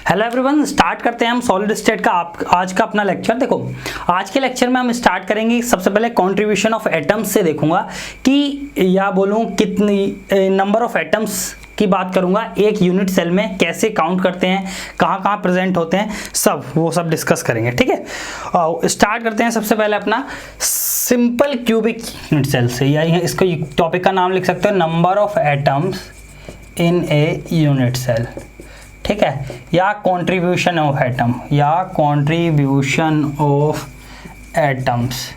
Hello everyone, start करते हैं हम सॉलिड स्टेट का आज का अपना लेक्चर। देखो, आज के लेक्चर में हम स्टार्ट करेंगे सबसे पहले कंट्रीब्यूशन ऑफ एटम्स से देखूंगा कि या बोलूं कितनी नंबर ऑफ एटम्स की बात करूंगा एक यूनिट सेल में, कैसे काउंट करते हैं, कहाँ प्रेजेंट होते हैं, वो सब डिस्कस करेंगे। ठीक है, स्टार्ट करते हैं सबसे पहले अपना सिंपल क्यूबिक यूनिट सेल से, या इसको टॉपिक का नाम लिख सकते हो number of atoms in a unit cell. ठीक है, या कंट्रीब्यूशन ऑफ एटम, या contribution of atoms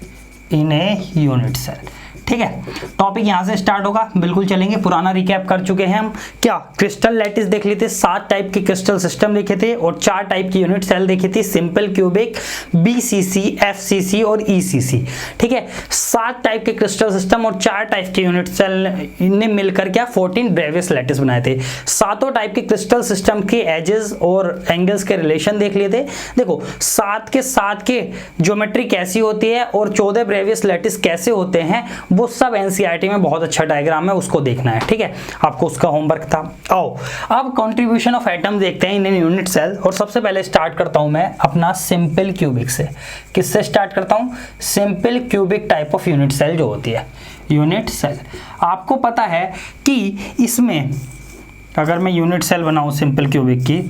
in a unit cell. ठीक है, टॉपिक यहाँ से स्टार्ट होगा, बिल्कुल चलेंगे। पुराना रिकैप कर चुके हैं हम, क्या क्रिस्टल लैटिस देख लेते, 7 टाइप के क्रिस्टल सिस्टम देखे थे और 4 टाइप की यूनिट सेल देखी थी, सिंपल क्यूबिक, बीसीसी, एफसीसी और ईसीसी। ठीक है, 7 टाइप के क्रिस्टल सिस्टम और 4 टाइप के यूनिट सेल ने मिलकर क्या 14 ब्रेवियस लैटिस बनाए थे। सातों टाइप के क्रिस्टल सिस्टम के एजेस और एंगल्स के रिलेशन देख लिए थे। देखो, 7 के ज्योमेट्री कैसी होती है और 14 ब्रेवियस लैटिस कैसे होते हैं, वो सब एनसीईआरटी में बहुत अच्छा डायग्राम है, उसको देखना है। ठीक है, आपको उसका होमवर्क था। आओ अब कंट्रीब्यूशन ऑफ एटम देखते हैं इन यूनिट सेल। और सबसे पहले स्टार्ट करता हूं मैं अपना सिंपल क्यूबिक से। किससे स्टार्ट करता हूं? Simple cubic type of unit cell जो होती है यूनिट सेल। आपको पता है कि इसमें अगर मैं यूनिट सेल बनाऊं सिंपल क्यूबिक की,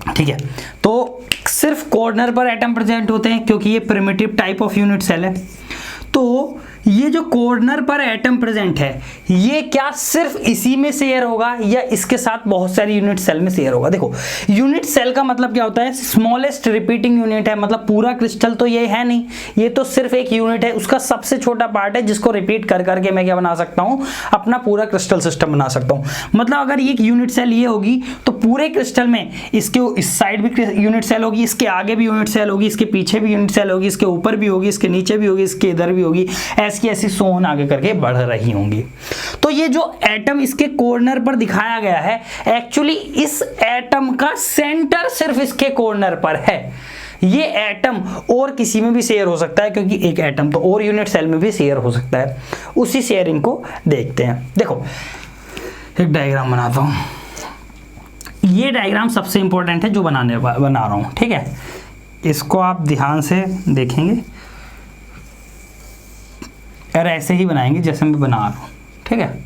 ठीक है, तो सिर्फ कॉर्नर पर एटम प्रेजेंट होते हैं क्योंकि ये primitive type of unit cell है। तो ये जो कॉर्नर पर एटम प्रेजेंट है, ये क्या सिर्फ इसी में शेयर होगा या इसके साथ बहुत सारी यूनिट सेल में शेयर होगा? देखो, यूनिट सेल का मतलब क्या होता है? स्मॉलेस्ट रिपीटिंग यूनिट है, मतलब पूरा क्रिस्टल तो ये है नहीं, ये तो सिर्फ एक यूनिट है, उसका सबसे छोटा पार्ट है जिसको रिपीट कर करके मैं क्या बना सकता हूं, अपना पूरा क्रिस्टल सिस्टम बना सकता हूं। मतलब अगर एक यूनिट सेल ये होगी तो पूरे क्रिस्टल में इसके इस साइड भी यूनिट सेल होगी, इसके आगे भी यूनिट सेल होगी, इसके पीछे भी यूनिट सेल होगी, इसके ऊपर भी होगी, इसके नीचे भी होगी, इसके इधर भी होगी, ऐसी सोन आगे करके बढ़ रही होंगी। तो ये जो एटम इसके कॉर्नर पर दिखाया गया है, एक्चुअली इस एटम का सेंटर सिर्फ इसके कॉर्नर पर है। ये एटम और किसी में भी शेयर हो सकता है क्योंकि एक एटम तो और यूनिट सेल में भी शेयर हो सकता है। उसी शेयरिंग को देखते हैं। देखो, एक डायग्राम बनाता हूं। ये डायग्राम सबसे इंपॉर्टेंट है जो बना रहा हूं। ठीक है, इसको आप ध्यान से देखेंगे और ऐसे ही बनाएंगे जैसे मैं बना रहा हूं। ठीक है,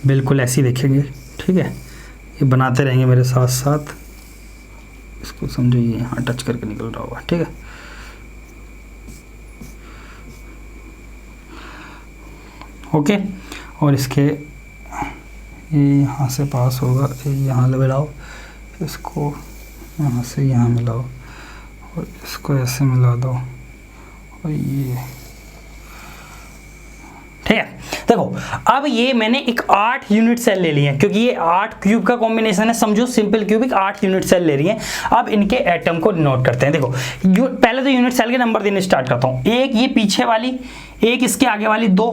बिल्कुल ऐसे ही देखेंगे। ठीक है, ये बनाते रहेंगे मेरे साथ साथ। इसको समझो, ये यहाँ टच करके निकल रहा होगा। ठीक है, ओके, और इसके ये यहाँ से पास होगा, ये यहाँ मिलाओ, इसको यहाँ से यहाँ मिलाओ और इसको ऐसे मिला दो और ये। ठीक है, देखो अब ये मैंने एक 8 यूनिट सेल ले लिए हैं क्योंकि ये 8 क्यूब का कॉम्बिनेशन है। समझो सिंपल क्यूबिक 8 यूनिट सेल ले रही है। अब इनके एटम को नोट करते हैं। देखो, पहले तो यूनिट सेल के नंबर देने स्टार्ट करता हूँ। एक ये पीछे वाली, एक इसके आगे वाली 2,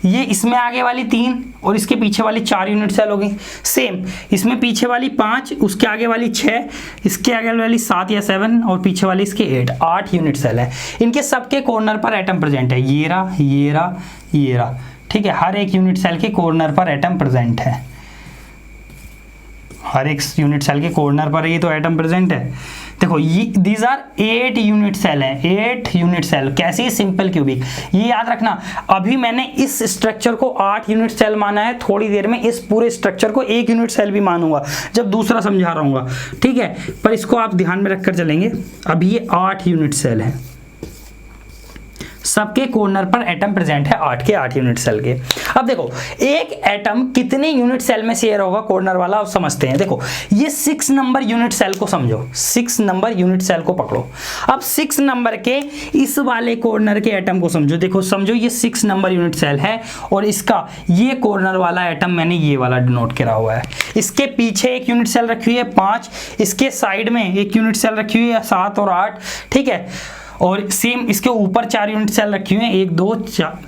ये इसमें आगे वाली 3 और इसके पीछे वाली 4 यूनिट सेल होगी। सेम इसमें पीछे वाली 5, उसके आगे वाली 6, इसके आगे वाली 7 या 7 और पीछे वाली इसके 8 यूनिट सेल है। इनके सबके कॉर्नर पर एटम प्रेजेंट है। ये रहा। ठीक है, हर एक यूनिट सेल के कॉर्नर पर एटम प्रेजेंट है। हर एक यूनिट सेल के कॉर्नर पर ये तो एटम प्रेजेंट है। देखो, ये दीज आर 8 यूनिट सेल हैं, 8 यूनिट सेल। कैसी? Simple cubic. ये याद रखना, अभी मैंने इस स्ट्रक्चर को 8 यूनिट सेल माना है, थोड़ी देर में इस पूरे स्ट्रक्चर को 1 यूनिट सेल भी मानूंगा जब दूसरा समझा रहा हूँ। ठीक है, पर इसको आप ध्यान में रखकर चलेंगे। अभी ये 8 यूनिट सेल है। सबके कॉर्नर पर एटम प्रेजेंट है 8 के 8 यूनिट सेल के। अब देखो एक एटम कितने यूनिट सेल में शेयर होगा कॉर्नर वाला, अब समझते हैं। देखो ये 6 नंबर यूनिट सेल को समझो, 6 नंबर यूनिट सेल को पकड़ो। अब 6 नंबर के इस वाले कॉर्नर के एटम को समझो। देखो समझो ये 6 नंबर यूनिट सेल है और इसका ये कॉर्नर वाला एटम मैंने ये वाला डिनोट करा हुआ है। इसके पीछे एक यूनिट सेल रखी हुई है 5, इसके साइड में एक यूनिट सेल रखी हुई है 7 और 8, ठीक है। और सेम इसके ऊपर 4 यूनिट सेल रखी हुई हैं, 1 2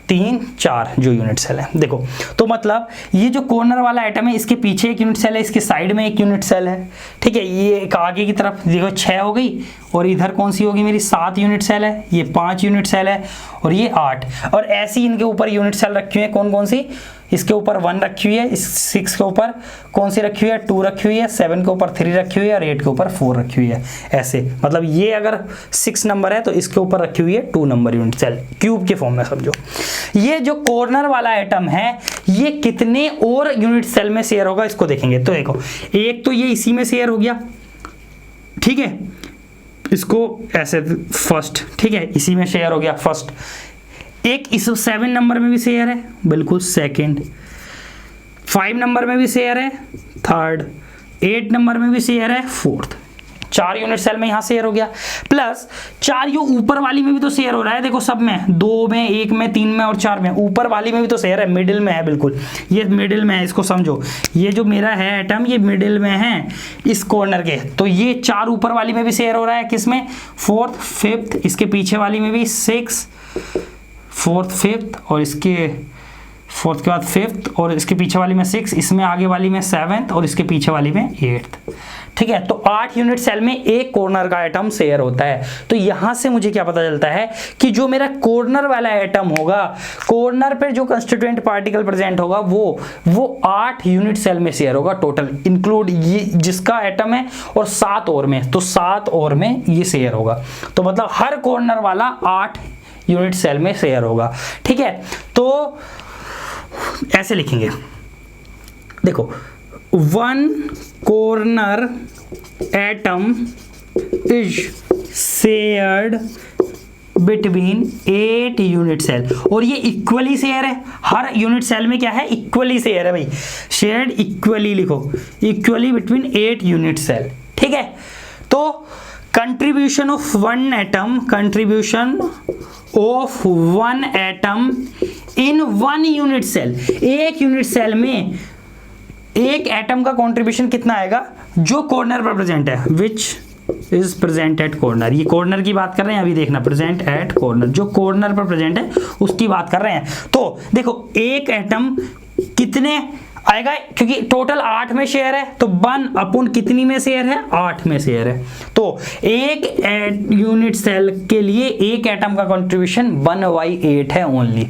3 4 जो यूनिट सेल है। देखो तो मतलब ये जो कॉर्नर वाला आइटम है इसके पीछे एक यूनिट सेल है, इसके साइड में एक यूनिट सेल है, ठीक है। ये एक आगे की तरफ देखो 6 हो गई और इधर कौन सी होगी मेरी 7 यूनिट सेल है, ये 5 यूनिट सेल है और ये 8। और ऐसी इनके ऊपर यूनिट सेल रखी हुई है कौन कौन सी, इसके ऊपर 1 रखी हुई है, इस 6 के ऊपर कौन सी रखी हुई है 2 रखी हुई है, 7 के ऊपर 3 रखी हुई है और 8 के ऊपर 4 रखी हुई है। ऐसे मतलब ये अगर 6 नंबर है तो इसके ऊपर रखी हुई है 2 नंबर यूनिट सेल, क्यूब के फॉर्म में समझो। ये जो कॉर्नर वाला आइटम है ये कितने और यूनिट सेल में शेयर होगा इसको देखेंगे। तो देखो एक तो ये इसी में शेयर हो गया, ठीक है, इसको ऐसे फर्स्ट, ठीक है, इसी में शेयर हो गया फर्स्ट। एक इस 7 नंबर में भी शेयर है बिल्कुल सेकंड, 5 नंबर में भी शेयर है थर्ड, 8 नंबर में भी शेयर है फोर्थ। 4 यूनिट सेल में यहाँ शेयर हो गया, प्लस 4 ये ऊपर वाली में भी तो शेयर हो रहा है। देखो सब में 2 में 1 में 3 में और 4 में, ऊपर वाली में भी तो शेयर है, मिडिल में है बिल्कुल, ये मिडिल में है, इसको समझो। ये जो मेरा है एटम ये मिडिल में है इस कॉर्नर के, तो ये 4 ऊपर वाली में भी शेयर हो रहा है, किसमें 4th 5th, इसके पीछे वाली में भी 6 4th 5th और इसके 4th के बाद 5th और इसके पीछे वाली में 6, इसमें आगे वाली में 7th और इसके पीछे वाली में 8th, ठीक है। तो 8 यूनिट सेल में एक कॉर्नर का एटम शेयर होता है। तो यहां से मुझे क्या पता चलता है कि जो मेरा कॉर्नर वाला एटम होगा, कॉर्नर पे जो कंस्टिट्यूएंट पार्टिकल प्रेजेंट होगा वो 8 यूनिट सेल में शेयर होगा टोटल, इंक्लूड ये जिसका एटम है और 7 और में, तो 7 और में ये शेयर होगा। तो मतलब हर कॉर्नर वाला 8 यूनिट सेल में शेयर होगा, ठीक है। तो ऐसे लिखेंगे, देखो 1 corner atom is shared between 8 unit cell, और ये इक्वली शेयर है, हर यूनिट सेल में क्या है इक्वली शेयर है भाई, शेयर्ड इक्वली लिखो, इक्वली बिटवीन 8 यूनिट सेल, ठीक है। तो contribution of one atom, contribution of one atom in 1 unit cell, एक यूनिट सेल में एक एटम का कंट्रीब्यूशन कितना आएगा जो कॉर्नर पर प्रेजेंट है, which is present at corner. ये कॉर्नर की बात कर रहे हैं, अभी देखना प्रेजेंट एट कॉर्नर, जो कॉर्नर पर प्रेजेंट है उसकी बात कर रहे हैं। तो देखो एक एटम कितने आएगा, क्योंकि टोटल 8 में शेयर है, तो 1 अपॉन कितनी में शेयर है 8 में शेयर है। तो एक यूनिट सेल के लिए एक एटम का कंट्रीब्यूशन 1/8 है only.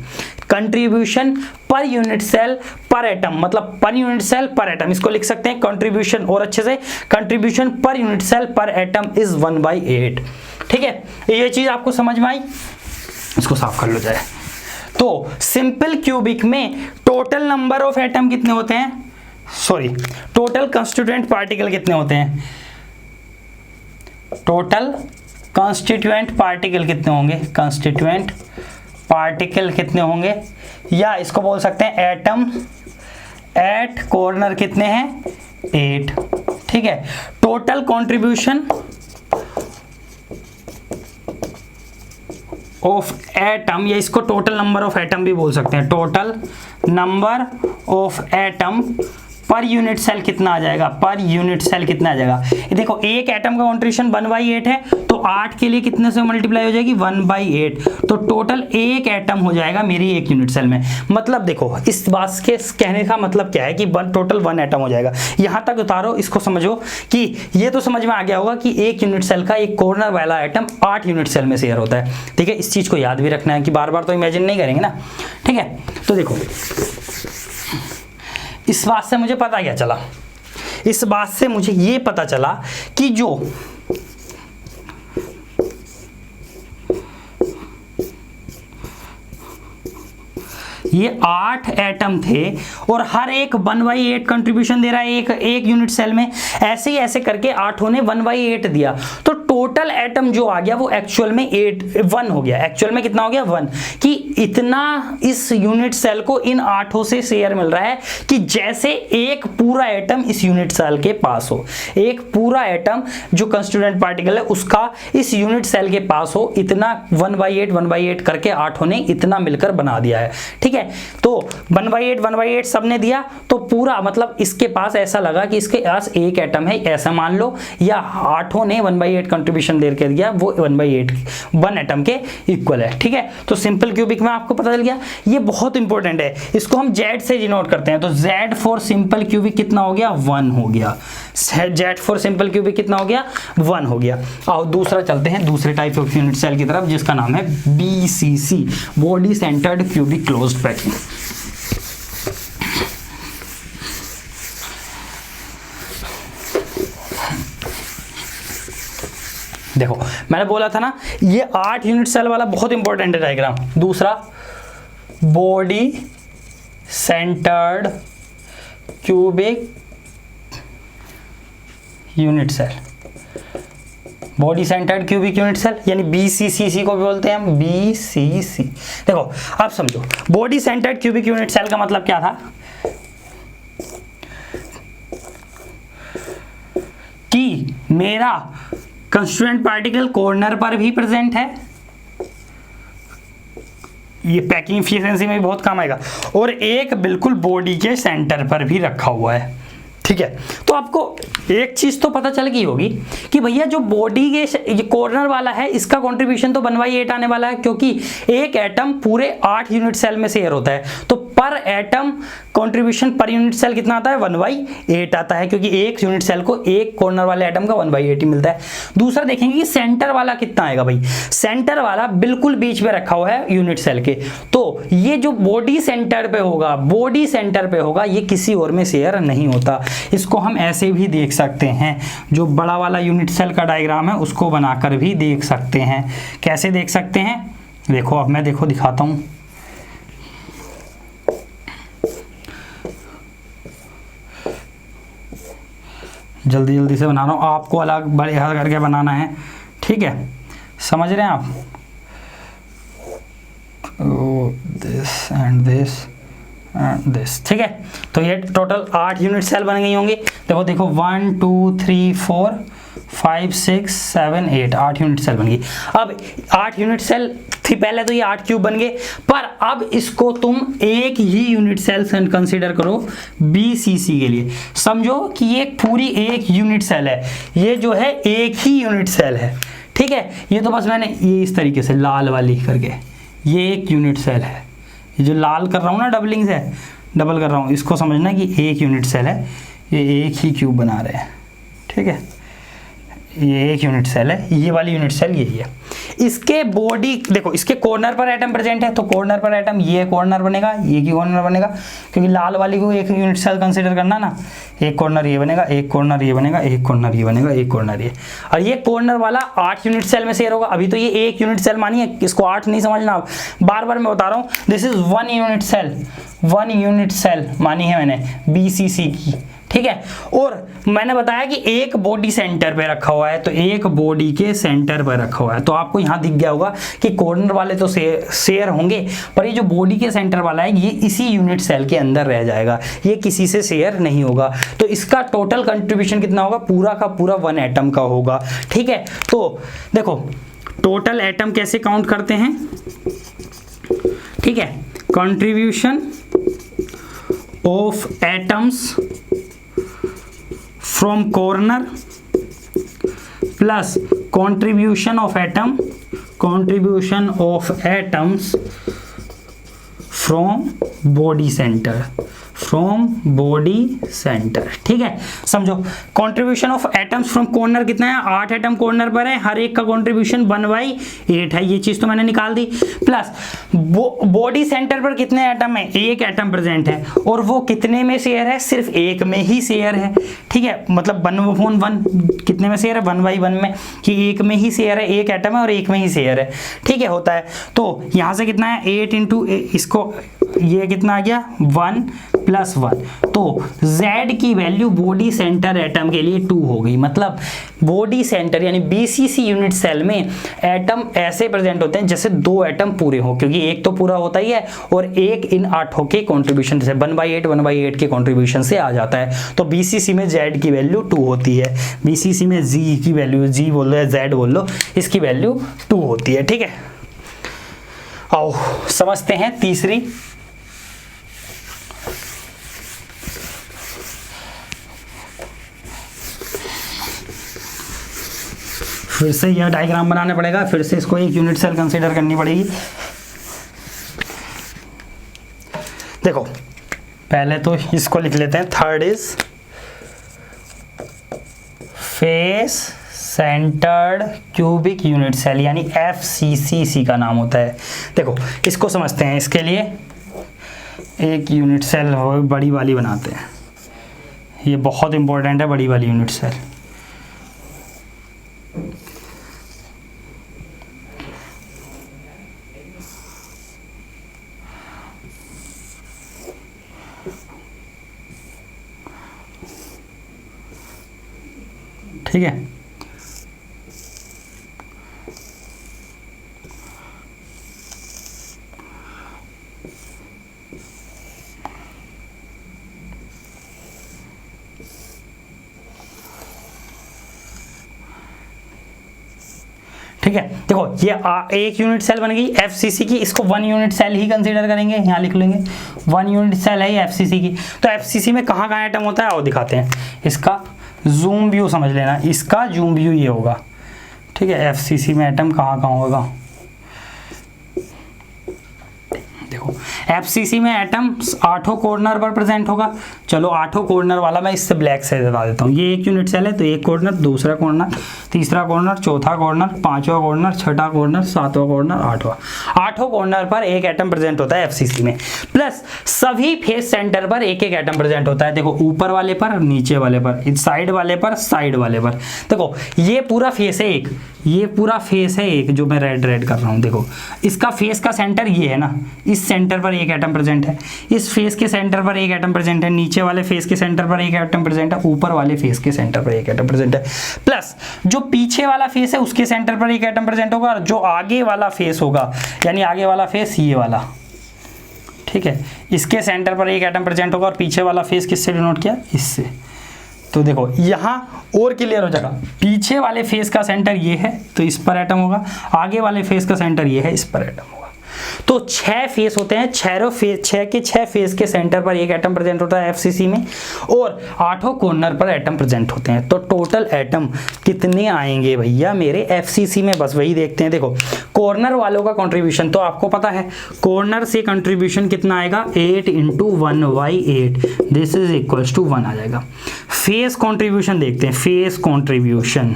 Contribution per unit cell per atom, मतलब per unit cell per atom, इसको लिख सकते हैं कंट्रीब्यूशन और अच्छे से, contribution per unit cell per atom is 1/8, ठीक है। ये चीज आपको समझ में आई, इसको साफ कर लो जाए। तो सिंपल क्यूबिक में टोटल नंबर ऑफ एटम कितने होते हैं, सॉरी टोटल कंस्टिट्यूएंट पार्टिकल कितने होते हैं, टोटल कंस्टिट्यूएंट पार्टिकल कितने होंगे, कंस्टिट्यूएंट पार्टिकल कितने होंगे, या इसको बोल सकते हैं एटम एट कॉर्नर कितने हैं 8, ठीक है। टोटल कंट्रीब्यूशन ऑफ एटम, या इसको टोटल नंबर ऑफ एटम भी बोल सकते हैं, total number of atom per unit cell कितना आ जाएगा, पर यूनिट सेल कितना आ जाएगा। ये देखो एक एटम का कंट्रीब्यूशन 1/8 है, तो 8 के लिए कितने से मल्टीप्लाई हो जाएगी 1/8, तो टोटल एक एटम हो जाएगा मेरी एक यूनिट सेल में। मतलब देखो इस बात के कहने का मतलब क्या है कि टोटल 1 एटम हो जाएगा। यहां तक उतारो, इसको समझो कि ये तो समझ में आ गया होगा कि एक यूनिट सेल का एक कॉर्नर वाला एटम 8 यूनिट सेल में शेयर होता है, ठीक है। इस चीज को याद भी रखना है कि बार बार तो इमेजिन नहीं करेंगे ना, ठीक है। तो देखो इस बात से मुझे पता क्या चला, इस बात से मुझे ये पता चला कि जो ये 8 एटम थे और हर एक 1/8 कंट्रीब्यूशन दे रहा है एक यूनिट सेल में, ऐसे ही ऐसे करके 8 ने 1/8 दिया, तो टोटल एटम जो आ गया वो एक्चुअल में 1 हो गया। एक्चुअल में कितना हो गया 1, कि इतना इस यूनिट सेल को इन 8 से शेयर मिल रहा है कि जैसे एक पूरा एटम इस यूनिट सेल के पास हो, एक पूरा एटम जो कंस्टिट्यूएंट पार्टिकल है उसका इस यूनिट सेल के पास हो, इतना 1/8 करके 8 ने इतना मिलकर बना दिया है। ठीक है, तो 1/8 सबने दिया तो पूरा मतलब इसके पास ऐसा लगा कि इसके पास एक एटम है ऐसा मान लो, या 8 ने 1/8 कंट्रीब्यूशन दे के दिया, वो 1/8 1 एटम के इक्वल है। ठीक है, तो सिंपल क्यूबिक में आपको पता चल गया। ये बहुत इंपॉर्टेंट है, इसको हम Z से डिनोट करते हैं, तो Z फॉर सिंपल क्यूबिक कितना हो गया 1 हो गया। Z फॉर सिंपल क्यूबिक कितना हो गया 1 हो गया। आओ दूसरा चलते हैं, दूसरे टाइप ऑफ यूनिट सेल की तरफ जिसका नाम है BCC, body centred cubic closed packing. देखो मैंने बोला था ना ये 8 यूनिट सेल वाला बहुत इंपॉर्टेंट है डायग्राम। दूसरा body centred cubic unit cell, body centred cubic unit cell यानी BCC को भी बोलते हैं हम BCC। देखो आप समझो body centred cubic unit cell का मतलब क्या था कि मेरा कंस्टिट्यूएंट पार्टिकल कॉर्नर पर भी प्रेजेंट है, ये पैकिंग एफिशिएंसी में भी बहुत काम आएगा, और एक बिल्कुल बॉडी के सेंटर पर भी रखा हुआ है। ठीक है, तो आपको एक चीज तो पता चल गई होगी कि भैया जो बॉडी के कॉर्नर वाला है इसका कंट्रीब्यूशन तो 1/8 आने वाला है, क्योंकि एक एटम पूरे 8 यूनिट सेल में शेयर होता है, तो per atom contribution per unit cell कितना आता है 1/8 आता है, क्योंकि एक यूनिट सेल को एक कॉर्नर वाले एटम का 1/8 ही मिलता है। दूसरा देखेंगे कि सेंटर वाला कितना आएगा भाई, सेंटर वाला बिल्कुल बीच में रखा हुआ है यूनिट सेल के, तो ये जो बॉडी सेंटर पे होगा, बॉडी सेंटर पे होगा, ये किसी और में शेयर नहीं होता। इसको हम ऐसे भी देख सकते हैं, जो बड़ा वाला यूनिट सेल का डायग्राम है उसको बनाकर भी देख सकते हैं। कैसे देख सकते हैं देखो, अब मैं देखो दिखाता हूं। जल्दी जल्दी से बना रहा हूं, आपको अलग बड़े हाथ करके बनाना है। ठीक है, समझ रहे हैं आप? This and this and this. ठीक है, तो ये टोटल 8 यूनिट सेल बन गई होंगी। देखो देखो 1 2 3 4 5 6 7 8 8 यूनिट सेल बन गई। अब 8 यूनिट सेल थी पहले, तो ये 8 क्यूब बन गए, पर अब इसको तुम एक ही यूनिट सेल कंसीडर करो BCC के लिए। समझो कि ये पूरी एक यूनिट सेल है, ये जो है एक ही यूनिट सेल है। ठीक है, ये तो बस मैंने ये इस तरीके से लाल वाली करके, ये एक यूनिट सेल है, ये जो लाल कर रहा हूँ ना डबलिंग से डबल कर रहा हूँ, इसको समझना कि एक यूनिट सेल है, ये एक ही क्यूब बना रहे हैं। ठीक है, ये एक यूनिट सेल है, ये वाली यूनिट सेल यही है। इसके बॉडी देखो, इसके कॉर्नर पर एटम प्रेजेंट है, तो कॉर्नर पर एटम ये कॉर्नर बनेगा, ये की कॉर्नर बनेगा, क्योंकि लाल वाली को एक यूनिट सेल कंसीडर करना ना, एक कॉर्नर ये बनेगा, एक कॉर्नर ये बनेगा, एक कॉर्नर ये बनेगा, एक कॉर्नर ये, और ये कॉर्नर वाला 8 यूनिट सेल में शेयर होगा। अभी तो ये एक यूनिट सेल मानिए, इसको 8 नहीं समझना, आप बार बार मैं बता रहा हूँ, this is 1 unit cell, 1 unit cell मानी है मैंने BCC की। ठीक है, और मैंने बताया कि एक बॉडी सेंटर पे रखा हुआ है, तो एक बॉडी के सेंटर पर रखा हुआ है, तो आपको यहां दिख गया होगा कि कॉर्नर वाले तो शेयर होंगे, पर ये जो बॉडी के सेंटर वाला है ये इसी यूनिट सेल के अंदर रह जाएगा, ये किसी से शेयर नहीं होगा। तो इसका टोटल कंट्रीब्यूशन कितना होगा, पूरा का पूरा 1 एटम का होगा। ठीक है, तो देखो टोटल एटम कैसे काउंट करते हैं। ठीक है, contribution of atoms from corner plus contribution of atoms from body center, ठीक है। समझो contribution of atoms from corner कितना है, 8 एटम कॉर्नर पर है, हर एक का कंट्रीब्यूशन 1/8 है, ये चीज तो मैंने निकाल दी। प्लस बॉडी सेंटर पर कितने एटम है, एक एटम प्रेजेंट है, और वो कितने में शेयर है, सिर्फ एक में ही शेयर है। ठीक है, मतलब 1/1 कितने में शेयर है, 1/1 में, कि एक में ही शेयर है, एक एटम है और एक में ही शेयर है। ठीक है, होता है। तो यहां से कितना है 8 × इसको, ये कितना आ गया 1 प्लस 1, तो Z की वैल्यू बॉडी सेंटर एटम के लिए 2 हो गई। मतलब बॉडी सेंटर यानी BCC यूनिट सेल में एटम ऐसे प्रेजेंट होते हैं जैसे 2 एटम पूरे हो, क्योंकि एक तो पूरा होता ही है और एक इन 8 के कंट्रीब्यूशन से 1/8 के कंट्रीब्यूशन से आ जाता है। तो BCC में Z की वैल्यू 2 होती है, BCC में Z की वैल्यू, G बोल लो या Z बोल लो, इसकी वैल्यू 2 होती है। ठीक है, आओ समझते हैं तीसरी। फिर से यह डायग्राम बनाना पड़ेगा, फिर से इसको एक यूनिट सेल कंसीडर करनी पड़ेगी। देखो पहले तो इसको लिख लेते हैं, third is face centred cubic unit cell यानी FCCC का नाम होता है। देखो इसको समझते हैं, इसके लिए एक यूनिट सेल बड़ी वाली बनाते हैं, ये बहुत इंपॉर्टेंट है बड़ी वाली यूनिट सेल। ठीक है, ठीक है। देखो ये एक यूनिट सेल बन गई FCC की, इसको 1 यूनिट सेल ही कंसीडर करेंगे, यहाँ लिख लेंगे 1 यूनिट सेल है FCC की। तो FCC में कहाँ कहाँ एटम होता है आओ दिखाते हैं। इसका जूम व्यू समझ लेना, इसका जूम व्यू ये होगा। ठीक है, FCC में एटम कहाँ कहाँ होगा, देखो FCC में एटम 8 कॉर्नर पर प्रेजेंट होगा। चलो 8 कॉर्नर वाला मैं इससे ब्लैक से बता देता हूँ। ये एक यूनिट सेल है तो एक कॉर्नर, दूसरा कॉर्नर, तीसरा कॉर्नर, चौथा कॉर्नर, 5वां कॉर्नर, 6ठा कॉर्नर, 7वां कॉर्नर, 8वां। 8 कॉर्नर पर एक एटम प्रेजेंट होता है FCC में, प्लस सभी फेस सेंटर पर एक एक एटम प्रेजेंट होता है। देखो ऊपर वाले पर, नीचे वाले पर, साइड वाले पर, साइड वाले पर। देखो ये पूरा फेस है एक, ये पूरा फेस है एक जो मैं रेड कर रहा हूँ। देखो इसका फेस का सेंटर ये है ना, इस सेंटर पर एक एटम प्रेजेंट है, इस फेस के सेंटर पर एक एटम प्रेजेंट है, नीचे वाले फेस के सेंटर पर एक एटम प्रेजेंट है, ऊपर वाले फेस के सेंटर पर एक एटम प्रेजेंट है। प्लस जो पीछे वाला फेस है उसके सेंटर पर एक एटम प्रेजेंट होगा, और जो आगे वाला फेस होगा यानी आगे वाला फेस ये वाला, ठीक है, इसके सेंटर पर एक एटम प्रेजेंट होगा, और पीछे वाला फेस किससे डिनोट किया, इससे। तो देखो यहाँ और क्लियर हो जाएगा, पीछे वाले फेस का सेंटर ये है तो इस पर एटम होगा, आगे वाले फेस का सेंटर ये है, इस पर एटम होगा। तो 6 फेस होते हैं, 6 के 6 फेस के सेंटर पर एक एटम प्रेजेंट होता है FCC में, और 8 कॉर्नर पर एटम प्रेजेंट होते हैं। तो टोटल एटम कितने आएंगे भैया मेरे FCC में, बस वही देखते हैं। देखो कॉर्नर वालों का कंट्रीब्यूशन तो आपको पता है, कॉर्नर से कंट्रीब्यूशन कितना आएगा, 8 × 1/8 दिस इज इक्वल्स टू 1 आ जाएगा। फेस कंट्रीब्यूशन देखते हैं, फेस कंट्रीब्यूशन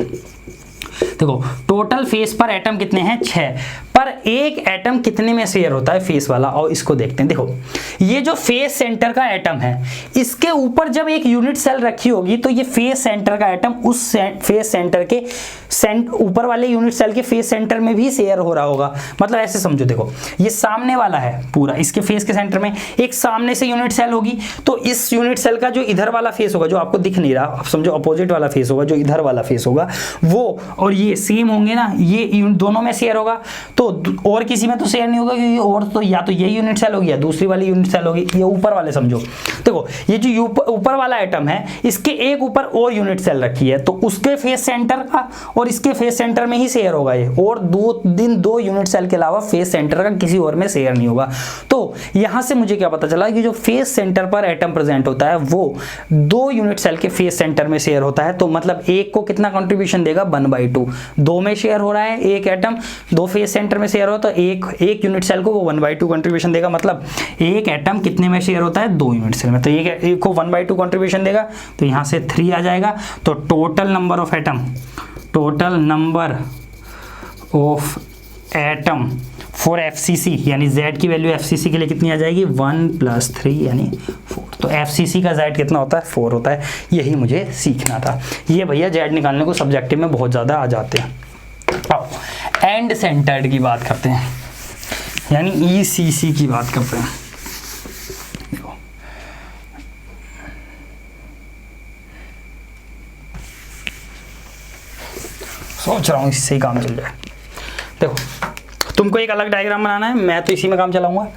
देखो टोटल फेस पर एटम कितने हैं, 6, पर एक एटम कितने में शेयर होता है फेस वाला, और इसको देखते हैं। देखो ये जो फेस सेंटर का एटम है, इसके ऊपर जब एक यूनिट सेल रखी होगी तो ये फेस सेंटर का एटम उस फेस सेंटर के ऊपर वाले यूनिट सेल के फेस सेंटर में भी शेयर हो रहा होगा। मतलब ऐसे समझो, देखो ये सामने वाला है पूरा, इसके फेस के सेंटर में एक सामने से यूनिट सेल होगी, तो इस यूनिट सेल का जो इधर वाला फेस होगा, जो आपको दिख नहीं रहा, आप समझो अपोजिट वाला फेस होगा, जो इधर वाला फेस होगा वो और ये सेम होंगे ना, ये दोनों में शेयर होगा। तो और किसी में तो शेयर नहीं होगा, क्योंकि और तो या तो ये यूनिट सेल होगी या दूसरी वाली यूनिट सेल होगी, ये ऊपर वाले समझो। देखो ये जो ऊपर वाला एटम है, इसके एक ऊपर और यूनिट सेल रखी है, तो उसके फेस सेंटर का और इसके फेस सेंटर में ही शेयर होगा ये, और दो यूनिट सेल के अलावा फेस सेंटर का किसी और में शेयर नहीं होगा। तो यहां से मुझे क्या पता चला कि जो फेस सेंटर पर एटम प्रेजेंट होता है वो 2 यूनिट सेल के फेस सेंटर में शेयर होता है। तो मतलब एक को कितना कंट्रीब्यूशन देगा, 1/2। 2 में शेयर हो रहा है एक एटम, 2 फेस सेंटर में शेयर हो तो एक यूनिट सेल को वो 1/2 कंट्रीब्यूशन देगा। मतलब एक एटम कितने में शेयर होता है, 2 यूनिट सेल में, तो एक को 1/2 कंट्रीब्यूशन देगा, तो यहाँ से 3 आ जाएगा। तो total number of atom for FCC यानी Z की वैल्यू FCC के लिए कितनी आ जाएगी, 1 + 3 यानी 4। तो FCC का Z कितना होता है, 4 होता है। यही मुझे सीखना था। ये भैया Z निकालने को सब्जेक्टिव में बहुत ज़्यादा आ जाते हैं। अब एंड सेंटर्ड की बात करते हैं, यानी ECC की बात करते हैं। देखो सोच रहा हूँ इससे ही काम चल जाए। देखो तुमको एक अलग डायग्राम बनाना है, मैं तो इसी में काम चलाऊंगा।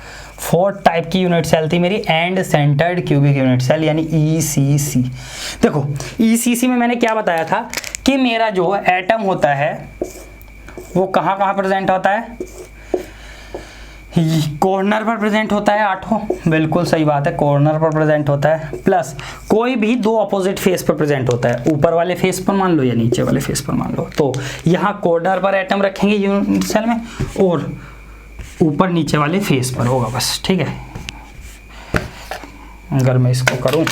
4 टाइप की यूनिट सेल थी मेरी, end centred cubic unit cell यानी ECC। देखो ECC में मैंने क्या बताया था कि मेरा जो एटम होता है वो कहाँ कहाँ प्रेजेंट होता है, कॉर्नर पर प्रेजेंट होता है 8, बिल्कुल सही बात है, कॉर्नर पर प्रेजेंट होता है, प्लस कोई भी 2 अपोजिट फेस पर प्रेजेंट होता है, ऊपर वाले फेस पर मान लो या नीचे वाले फेस पर मान लो। तो यहाँ कॉर्नर पर एटम रखेंगे यूनिट सेल में और ऊपर नीचे वाले फेस पर होगा बस, ठीक है। अगर मैं इसको करूं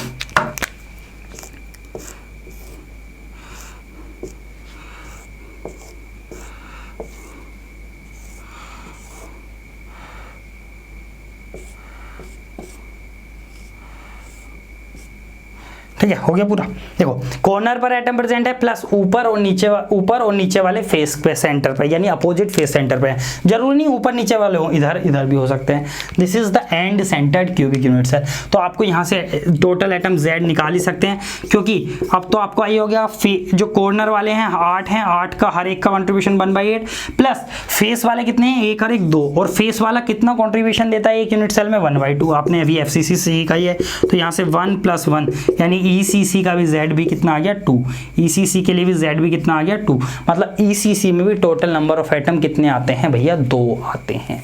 ठीक है, हो गया पूरा। देखो कॉर्नर पर एटम प्रेजेंट है प्लस ऊपर और नीचे वाले फेस पे सेंटर पे यानी अपोजिट फेस सेंटर पे है। जरूरी नहीं ऊपर नीचे वाले हो, इधर भी हो सकते हैं। This is the end centred cubic unit cell. तो आपको यहाँ से टोटल एटम Z निकाल ही सकते हैं, क्योंकि अब तो आपको आई हो गया जो कॉर्नर वाले हैं 8 हैं, 8 का हर एक का कंट्रीब्यूशन 1/8 प्लस फेस वाले कितने हैं 1 और 1 2, और फेस वाला कितना कंट्रीब्यूशन देता है एक यूनिट सेल में 1/2। आपने अभी FCC से सीखा ही है, तो यहाँ से 1 + 1 यानी ECC का भी Z भी कितना आ गया 2, ECC के लिए भी Z भी कितना आ गया 2, मतलब ECC में भी टोटल नंबर ऑफ एटम कितने आते हैं भैया 2 आते हैं।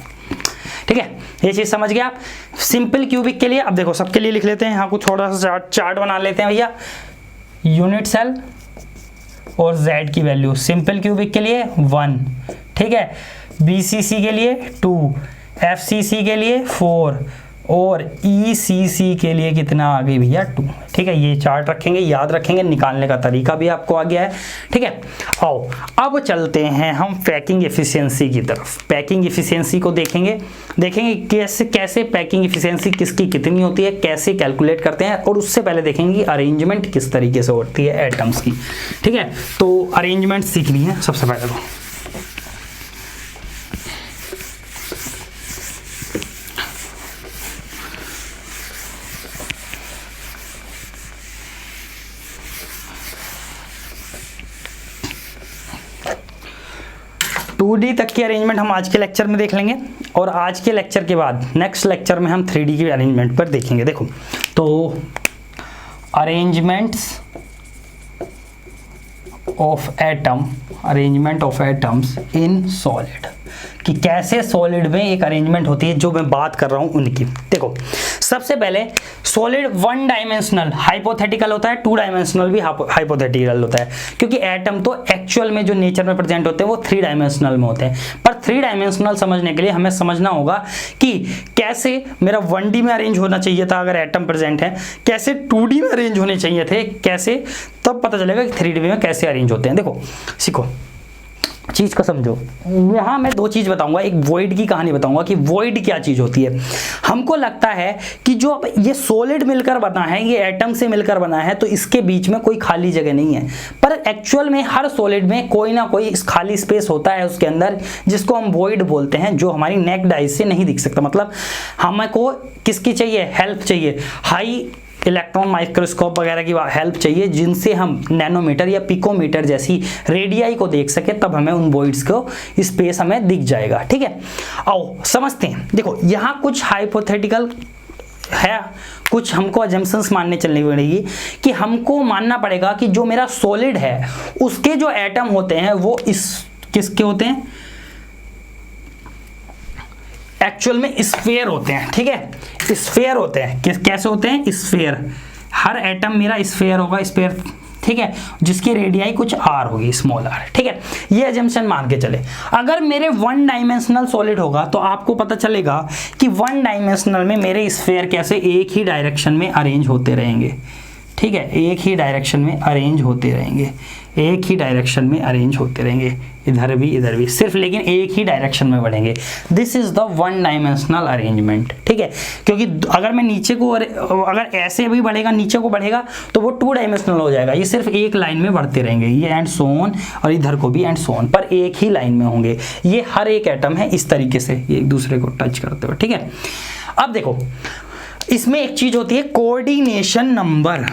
ठीक है, ये चीज समझ गए आप। सिंपल क्यूबिक के लिए अब देखो सबके लिए लिख लेते हैं, यहाँ को थोड़ा सा चार्ट बना लेते हैं भैया। यूनिट सेल और Z की वैल्यू सिंपल क्यूबिक के लिए 1, ठीक है, BCC के लिए 2, FCC के लिए 4 और ECC के लिए कितना आ गई भैया 2। ठीक है, ये चार्ट रखेंगे, याद रखेंगे, निकालने का तरीका भी आपको आ गया है। ठीक है, आओ अब चलते हैं हम पैकिंग एफिशिएंसी की तरफ। पैकिंग एफिशिएंसी को देखेंगे कैसे पैकिंग एफिशिएंसी किसकी कितनी होती है, कैसे कैलकुलेट करते हैं, और उससे पहले देखेंगे कि अरेंजमेंट किस तरीके से होती है एटम्स की। ठीक है, तो अरेंजमेंट सीखनी है सबसे पहले तो। टू डी तक की अरेंजमेंट हम आज के लेक्चर में देख लेंगे, और आज के लेक्चर के बाद नेक्स्ट लेक्चर में हम 3D की अरेंजमेंट पर देखेंगे। देखो तो arrangement of atoms in solid, कि कैसे सॉलिड में एक अरेंजमेंट होती है, जो मैं बात कर रहा हूं उनकी। देखो सबसे पहले सॉलिड 1 डायमेंशनल हाइपोथेटिकल होता है, 2 डायमेंशनल भी हाइपोथेटिकल होता है, क्योंकि एटम तो एक्चुअल में जो नेचर में प्रेजेंट होते हैं वो 3 डायमेंशनल में होते हैं। पर 3 डायमेंशनल समझने के लिए हमें समझना होगा कि कैसे मेरा 1D में अरेंज होना चाहिए था अगर एटम प्रेजेंट है, कैसे 2D में अरेंज होने चाहिए थे, कैसे, तब पता चलेगा कि 3D में कैसे अरेंज होते हैं। देखो सीखो, चीज को समझो। यहाँ मैं 2 चीज बताऊंगा, एक वॉइड की कहानी बताऊंगा कि वॉइड क्या चीज होती है। हमको लगता है कि जो ये सॉलिड मिलकर बना है, ये एटम से मिलकर बना है, तो इसके बीच में कोई खाली जगह नहीं है, पर एक्चुअल में हर सॉलिड में कोई ना कोई खाली स्पेस होता है उसके अंदर, जिसको हम वॉइड बोलते हैं, जो हमारी नेक्ड आइज से नहीं दिख सकता। मतलब हमको किसकी चाहिए, हेल्प चाहिए, हाई इलेक्ट्रॉन माइक्रोस्कोप वगैरह की हेल्प चाहिए, जिनसे हम नैनोमीटर या पिकोमीटर जैसी रेडियाई को देख सके, तब हमें उन वॉइड्स को स्पेस हमें दिख जाएगा। ठीक है, आओ समझते हैं। देखो यहाँ कुछ हाइपोथेटिकल है, कुछ हमको अजम्पशंस मानने चलनी पड़ेगी, कि हमको मानना पड़ेगा कि जो मेरा सॉलिड है उसके जो एटम होते हैं वो किसके होते हैं, एक्चुअल में स्फीयर होते हैं। ठीक है, स्फीयर होते हैं, कैसे होते हैं, स्फीयर। हर एटम मेरा स्फीयर होगा, स्फीयर, ठीक है, जिसकी रेडियाई कुछ r होगी, स्मॉल r। ठीक है, ये अजम्पशन मान के चले। अगर मेरे 1 डायमेंशनल सॉलिड होगा तो आपको पता चलेगा कि 1 डायमेंशनल में मेरे स्फीयर कैसे एक ही डायरेक्शन में अरेंज होते रहेंगे। ठीक है, एक ही डायरेक्शन में अरेंज होते रहेंगे, एक ही डायरेक्शन में अरेंज होते रहेंगे, इधर भी सिर्फ, लेकिन एक ही डायरेक्शन में बढ़ेंगे। This is the 1 dimensional arrangement. ठीक है, क्योंकि अगर मैं नीचे को, अगर ऐसे भी बढ़ेगा, नीचे को बढ़ेगा, तो वो 2 डायमेंशनल हो जाएगा। ये सिर्फ एक लाइन में बढ़ते रहेंगे, ये एंड सो ऑन, और इधर को भी एंड सो ऑन, पर एक ही लाइन में होंगे। ये हर एक एटम है इस तरीके से, ये एक दूसरे को टच करते हुए। ठीक है, अब देखो इसमें एक चीज होती है coordination number.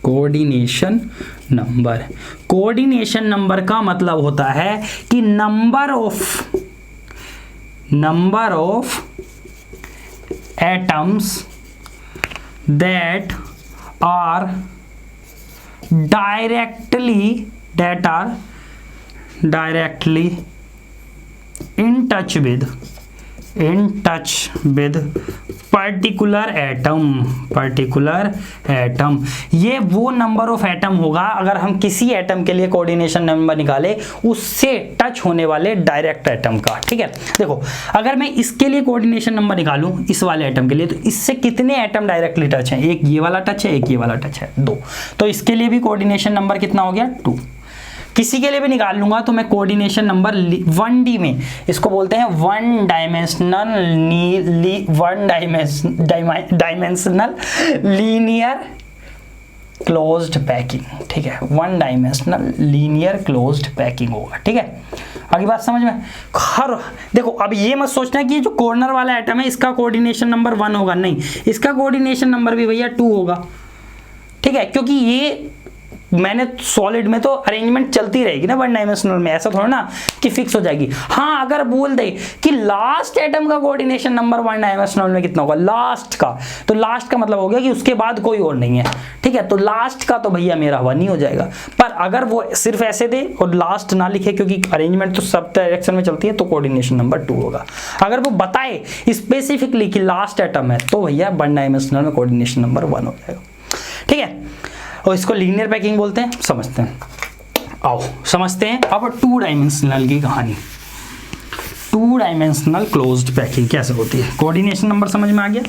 Coordination number. Coordination number का मतलब होता है कि number of atoms that are directly in touch with particular atom. ये वो नंबर ऑफ एटम होगा अगर हम किसी एटम के लिए कोऑर्डिनेशन नंबर निकाले उससे टच होने वाले डायरेक्ट एटम का। ठीक है, देखो अगर मैं इसके लिए कोऑर्डिनेशन नंबर निकालूं इस वाले एटम के लिए, तो इससे कितने एटम डायरेक्टली टच हैं? एक ये वाला टच है, एक ये वाला टच है, 2। तो इसके लिए भी कोऑर्डिनेशन नंबर कितना हो गया? 2। किसी के लिए भी निकाल लूंगा तो मैं कोऑर्डिनेशन नंबर 1D में, इसको बोलते हैं one dimensional linear closed packing. ठीक है, one dimensional linear closed packing होगा। ठीक है, आगे बात समझ में? हर देखो अब ये मत सोचना कि जो कॉर्नर वाला एटम है इसका कोऑर्डिनेशन नंबर 1 होगा, नहीं, इसका कोऑर्डिनेशन नंबर भी भैया 2 होगा। ठीक है, क्योंकि ये मैंने सॉलिड में तो अरेंजमेंट चलती रहेगी ना वन डायमेंशनल में, ऐसा थोड़ा ना कि फिक्स हो जाएगी। हाँ, अगर बोल दे कि लास्ट एटम का कोऑर्डिनेशन नंबर वन डायमेंशनल में कितना होगा, लास्ट का, तो लास्ट का मतलब हो गया कि उसके बाद कोई और नहीं है। ठीक है, तो लास्ट का तो भैया मेरा 1 ही हो जाएगा। पर अगर वो सिर्फ ऐसे दे और लास्ट ना लिखे, क्योंकि अरेंजमेंट तो सब डायरेक्शन में चलती है, तो कोऑर्डिनेशन नंबर 2 होगा। अगर वो बताए स्पेसिफिकली कि लास्ट एटम है तो भैया वन डायमेंशनल में कोऑर्डिनेशन नंबर 1 हो जाएगा। ठीक है, और इसको लीनियर पैकिंग बोलते हैं। समझते हैं, आओ समझते हैं अब 2 डायमेंशनल की कहानी। 2 डायमेंशनल क्लोज्ड पैकिंग कैसे होती है? कोऑर्डिनेशन नंबर समझ में आ गया।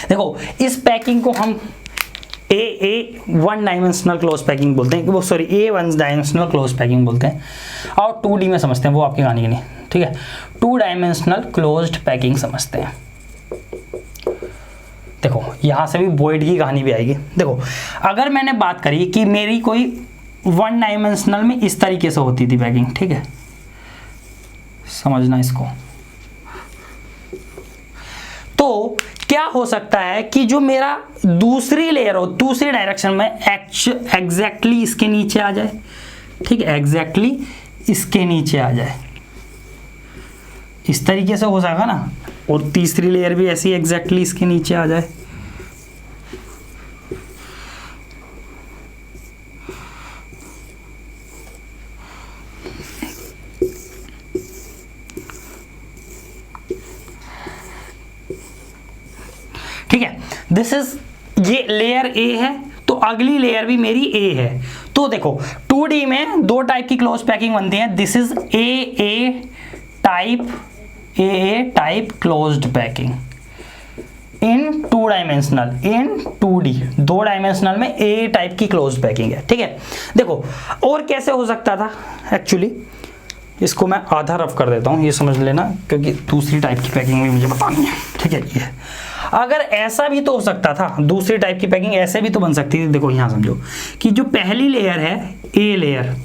देखो इस पैकिंग को हम वन डायमेंशनल क्लोज पैकिंग बोलते हैं, वो sorry one dimensional close packing बोलते हैं। और 2D में समझते हैं, वो आपकी कहानी की नहीं। ठीक है, 2 डायमेंशनल क्लोज्ड पैकिंग समझते हैं। देखो यहाँ से भी वॉइड की कहानी भी आएगी। देखो अगर मैंने बात करी कि मेरी कोई वन डायमेंशनल में इस तरीके से होती थी पैकिंग, ठीक है, समझना इसको, तो क्या हो सकता है कि जो मेरा दूसरी लेयर हो दूसरी डायरेक्शन में एग्जैक्टली इसके नीचे आ जाए। ठीक है, एग्जैक्टली इसके नीचे आ जाए, इस तरीके से हो जाएगा ना, और तीसरी लेयर भी ऐसी एग्जैक्टली इसके नीचे आ जाए। ठीक है, दिस इज, ये लेयर ए है तो अगली लेयर भी मेरी ए है। तो देखो 2D में 2 टाइप की क्लोज पैकिंग बनती है। This is a type closed packing in 2 dimensional, in 2D, 2 dimensional में ए टाइप की क्लोज्ड पैकिंग है। ठीक है, देखो और कैसे हो सकता था, एक्चुअली इसको मैं आधा रफ कर देता हूँ, ये समझ लेना, क्योंकि दूसरी टाइप की पैकिंग भी मुझे बतानी है। ठीक है, ये अगर ऐसा भी तो हो सकता था, दूसरी टाइप की पैकिंग ऐसे भी तो बन सकती थी। देखो यहाँ समझो कि जो पहली लेयर है ए लेयर,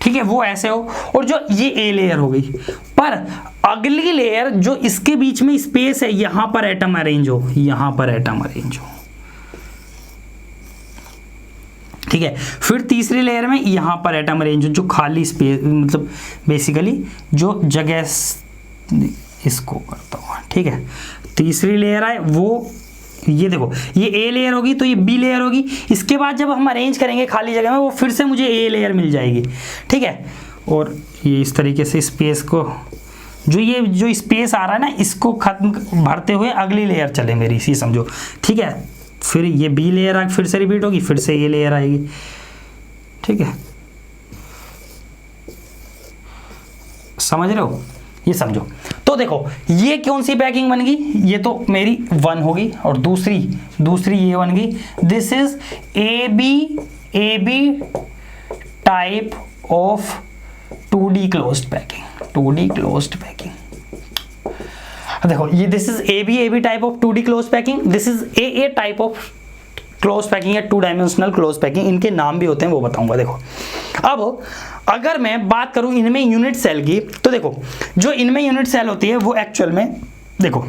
ठीक है, वो ऐसे हो, और जो ये ए लेयर हो गई, पर अगली लेयर जो इसके बीच में स्पेस है यहां पर एटम अरेंज हो, यहां पर एटम अरेंज हो। ठीक है, फिर तीसरी लेयर में यहां पर एटम अरेंज हो, जो खाली स्पेस, मतलब बेसिकली जो जगह, इसको करता हूं। ठीक है, तीसरी लेयर है वो, ये देखो ये ए लेयर होगी तो ये बी लेयर होगी। इसके बाद जब हम अरेंज करेंगे खाली जगह में, वो फिर से मुझे ए लेयर मिल जाएगी। ठीक है, और ये इस तरीके से स्पेस को, जो स्पेस आ रहा है ना, इसको खत्म भरते हुए अगली लेयर चले मेरी, इसी समझो। ठीक है, फिर ये बी लेयर आ फिर से रिपीट होगी, फिर से ये लेयर आएगी। ठीक है, समझ रहे हो, ये समझो। तो देखो ये कौन सी पैकिंग बन गई, ये तो मेरी 1 होगी, और दूसरी ये बन गई। This is A B type of 2D closed packing, 2D closed packing. देखो ये this is A B type of 2D close packing, this is a type of close packing या 2 डायमेंशनल क्लोज पैकिंग। इनके नाम भी होते हैं, वो बताऊंगा। देखो अब अगर मैं बात करूं इनमें यूनिट सेल की, तो देखो जो इनमें यूनिट सेल होती है वो एक्चुअल में, देखो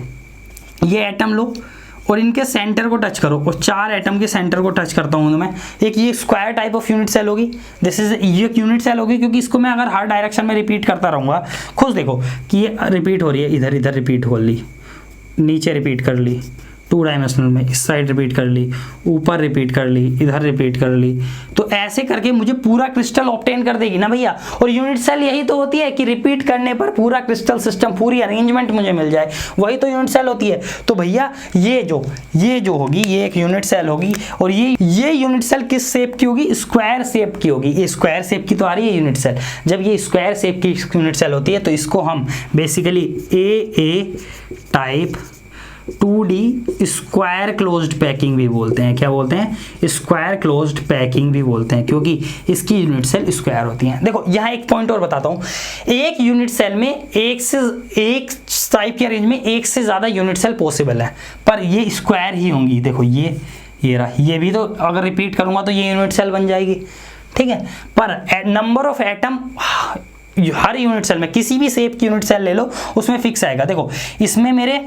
ये एटम लो और इनके सेंटर को टच करो, और 4 एटम के सेंटर को टच करता हूँ मैं। एक ये square type of unit cell होगी, दिस इज ये यूनिट सेल होगी, क्योंकि इसको मैं अगर हर डायरेक्शन में रिपीट करता रहूँगा, खुद देखो कि ये रिपीट हो रही है, इधर इधर रिपीट हो ली, नीचे रिपीट कर ली 2 डायमेंशनल में, इस साइड रिपीट कर ली, ऊपर रिपीट कर ली, इधर रिपीट कर ली, तो ऐसे करके मुझे पूरा क्रिस्टल ऑब्टेन कर देगी ना भैया। और यूनिट सेल यही तो होती है कि रिपीट करने पर पूरा क्रिस्टल सिस्टम, पूरी अरेंजमेंट मुझे मिल जाए, वही तो यूनिट सेल होती है। तो भैया ये जो होगी ये एक यूनिट सेल होगी, और ये यूनिट सेल किस शेप की होगी? स्क्वायर शेप की होगी। ये स्क्वायर शेप की तो आ रही है यूनिट सेल। जब ये स्क्वायर शेप की यूनिट सेल होती है तो इसको हम basically a type 2D square closed packing भी बोलते हैं। क्या बोलते हैं? स्क्वायर क्लोज्ड पैकिंग भी बोलते हैं, क्योंकि इसकी यूनिट सेल स्क्वायर होती हैं। देखो यहाँ एक पॉइंट और बताता हूँ, एक यूनिट सेल में एक टाइप के अरेंज में एक से ज़्यादा यूनिट सेल पॉसिबल है, पर ये स्क्वायर ही होंगी। देखो ये रहा, ये भी तो अगर रिपीट करूँगा तो ये यूनिट सेल बन जाएगी, ठीक है। पर नंबर ऑफ एटम हर यूनिट सेल में, किसी भी शेप की यूनिट सेल ले लो उसमें फिक्स आएगा। देखो इसमें मेरे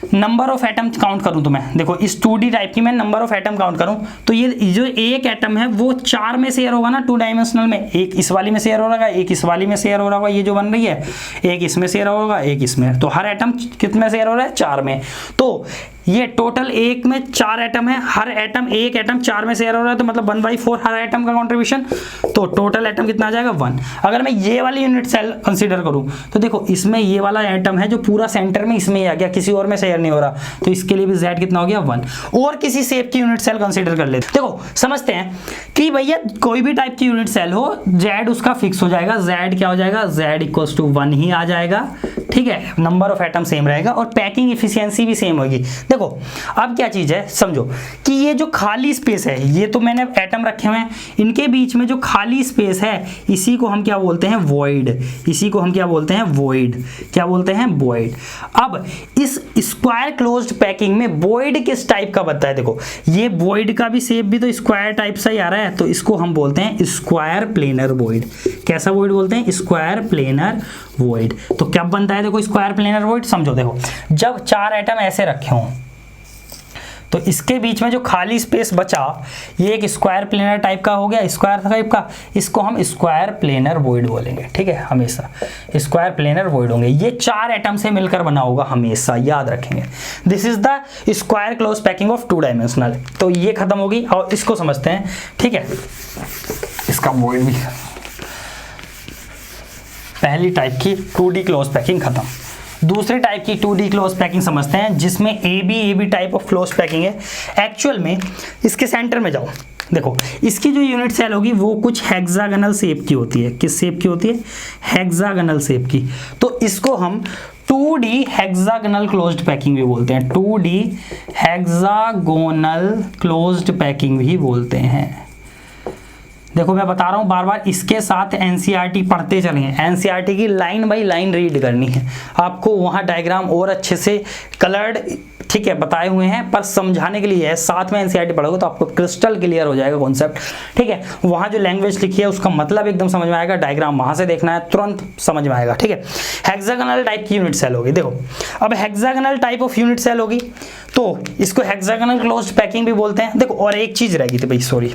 नंबर ऑफ एटम काउंट करूं तो मैं, देखो इस 2D टाइप की मैं नंबर ऑफ एटम काउंट करूं तो ये जो एक एटम है वो 4 में शेयर होगा ना 2 डायमेंशनल में। एक इस वाली में शेयर हो रहा है, एक इस वाली में शेयर हो रहा होगा, ये जो बन रही है, एक इसमें शेयर होगा, एक इसमें। तो हर एटम कितने शेयर हो रहा है? 4 में। तो ये टोटल एक में 4 एटम है, हर एटम एक एटम 4 में शेयर हो रहा है, तो मतलब 1/4 हर एटम का कंट्रीब्यूशन। तो टोटल एटम कितना आ जाएगा? 1। अगर मैं ये वाली यूनिट सेल कंसीडर करूं तो देखो इसमें ये वाला एटम है जो पूरा सेंटर में इसमें ही आ गया, किसी और में शेयर नहीं हो रहा, तो इसके लिए भी Z कितना हो गया? 1। और किसी शेप की यूनिट सेल कंसीडर कर लेते। देखो समझते हैं कि भैया कोई भी टाइप की यूनिट सेल हो, Z उसका फिक्स हो जाएगा। Z क्या हो जाएगा? Z = 1 ही आ जाएगा, ठीक है। नंबर ऑफ एटम सेम रहेगा और पैकिंग इफिशियंसी भी सेम होगी। देखो अब क्या चीज है, समझो कि ये जो खाली स्पेस है, ये तो मैंने एटम रखे हुए हैं, इनके बीच में जो खाली स्पेस है इसी को हम क्या बोलते हैं? वॉइड। इसी को हम क्या बोलते हैं? वॉइड। क्या बोलते हैं? वॉइड। अब इस स्क्वायर क्लोज्ड पैकिंग में वॉइड किस टाइप का बनता है? देखो ये वॉइड का भी शेप भी तो स्क्वायर टाइप सा ही आ रहा है, तो इसको हम बोलते हैं स्क्वायर प्लेनर वॉइड। कैसा वॉइड बोलते हैं? Square planar void. तो क्या बनता है? देखो स्क्वायर प्लेनर वॉइड समझो, देखो जब 4 एटम ऐसे रखे हों तो इसके बीच में जो खाली स्पेस बचा ये एक स्क्वायर प्लेनर टाइप का हो गया, स्क्वायर टाइप का, इसको हम स्क्वायर प्लेनर वॉइड बोलेंगे, ठीक है। हमेशा स्क्वायर प्लेनर वॉइड होंगे, ये 4 एटम से मिलकर बना होगा, हमेशा याद रखेंगे। This is the square close packing of 2 dimensional. तो ये खत्म होगी और इसको समझते हैं, ठीक है। इसका वॉइड भी, पहली टाइप की 2D क्लोज पैकिंग खत्म। दूसरे टाइप की 2D क्लोज पैकिंग समझते हैं, जिसमें AB type of close packing है। एक्चुअल में इसके सेंटर में जाओ, देखो इसकी जो यूनिट सेल होगी वो कुछ हेक्सागोनल शेप की होती है। किस शेप की होती है? हेक्सागोनल शेप की। तो इसको हम 2D हेक्सागोनल क्लोज्ड पैकिंग भी बोलते हैं। 2D हेक्सागोनल क्लोज्ड पैकिंग भी बोलते हैं। देखो मैं बता रहा हूँ बार बार, इसके साथ एनसीईआरटी पढ़ते चलेंगे। एनसीईआरटी की लाइन बाई लाइन रीड करनी है आपको, वहाँ डायग्राम और अच्छे से कलर्ड, ठीक है, बताए हुए हैं, पर समझाने के लिए है। साथ में एनसीईआरटी पढ़ोगे तो आपको क्रिस्टल क्लियर हो जाएगा कॉन्सेप्ट, ठीक है। वहाँ जो लैंग्वेज लिखी है उसका मतलब एकदम समझ में आएगा, डायग्राम वहाँ से देखना है तुरंत समझ में आएगा, ठीक है। हेक्सागोनल टाइप की यूनिट सेल होगी। देखो अब hexagonal type of unit cell होगी तो इसको हेक्सागोनल क्लोज्ड पैकिंग भी बोलते हैं। देखो और एक चीज रहेगी, तो भाई सॉरी,